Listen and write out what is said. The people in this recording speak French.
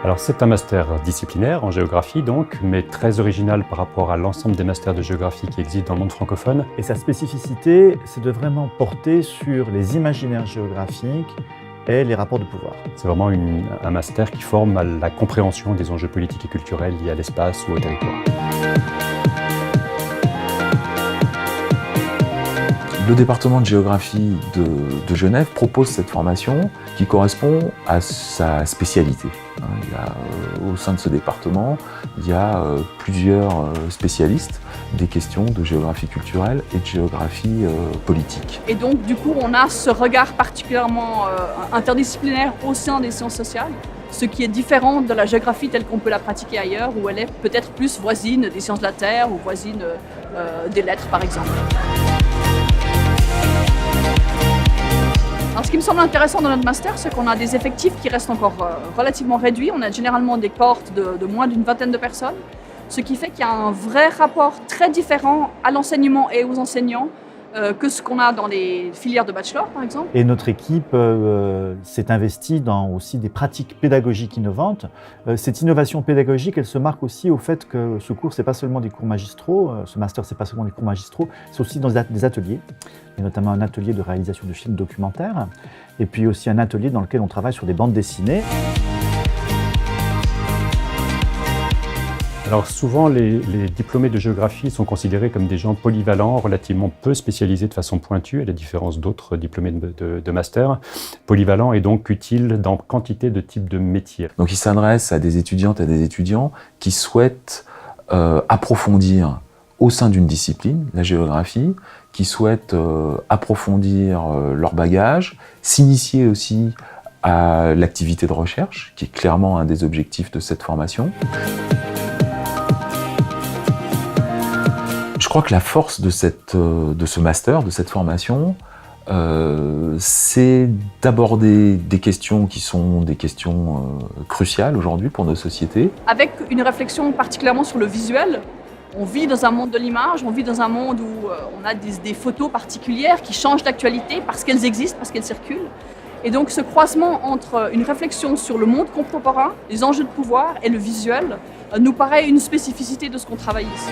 Alors c'est un master disciplinaire en géographie donc, mais très original par rapport à l'ensemble des masters de géographie qui existent dans le monde francophone. Et sa spécificité, c'est de vraiment porter sur les imaginaires géographiques et les rapports de pouvoir. C'est vraiment un master qui forme à la compréhension des enjeux politiques et culturels liés à l'espace ou au territoire. Le département de géographie de Genève propose cette formation qui correspond à sa spécialité. Au sein de ce département, il y a plusieurs spécialistes des questions de géographie culturelle et de géographie politique. Et donc, du coup, on a ce regard particulièrement interdisciplinaire au sein des sciences sociales, ce qui est différent de la géographie telle qu'on peut la pratiquer ailleurs, où elle est peut-être plus voisine des sciences de la Terre ou voisine des lettres, par exemple. Alors, ce qui me semble intéressant dans notre master, c'est qu'on a des effectifs qui restent encore relativement réduits. On a généralement des cohortes de moins d'une vingtaine de personnes, ce qui fait qu'il y a un vrai rapport très différent à l'enseignement et aux enseignants que ce qu'on a dans les filières de bachelor, par exemple. Et notre équipe s'est investie dans aussi des pratiques pédagogiques innovantes. Cette innovation pédagogique, elle se marque aussi au fait que ce cours, c'est pas seulement des cours magistraux, ce master, c'est pas seulement des cours magistraux, c'est aussi dans des ateliers, et notamment un atelier de réalisation de films documentaires, et puis aussi un atelier dans lequel on travaille sur des bandes dessinées. Alors souvent, les diplômés de géographie sont considérés comme des gens polyvalents, relativement peu spécialisés de façon pointue, à la différence d'autres diplômés de master. Polyvalent est donc utile dans quantité de types de métiers. Donc il s'adresse à des étudiantes et des étudiants qui souhaitent approfondir au sein d'une discipline, la géographie, qui souhaitent approfondir leur bagage, s'initier aussi à l'activité de recherche, qui est clairement un des objectifs de cette formation. Je crois que la force de ce master, de cette formation, c'est d'aborder des questions qui sont des questions cruciales aujourd'hui pour nos sociétés. Avec une réflexion particulièrement sur le visuel. On vit dans un monde de l'image, on vit dans un monde où on a des photos particulières qui changent d'actualité parce qu'elles existent, parce qu'elles circulent. Et donc ce croisement entre une réflexion sur le monde contemporain, les enjeux de pouvoir et le visuel nous paraît une spécificité de ce qu'on travaille ici.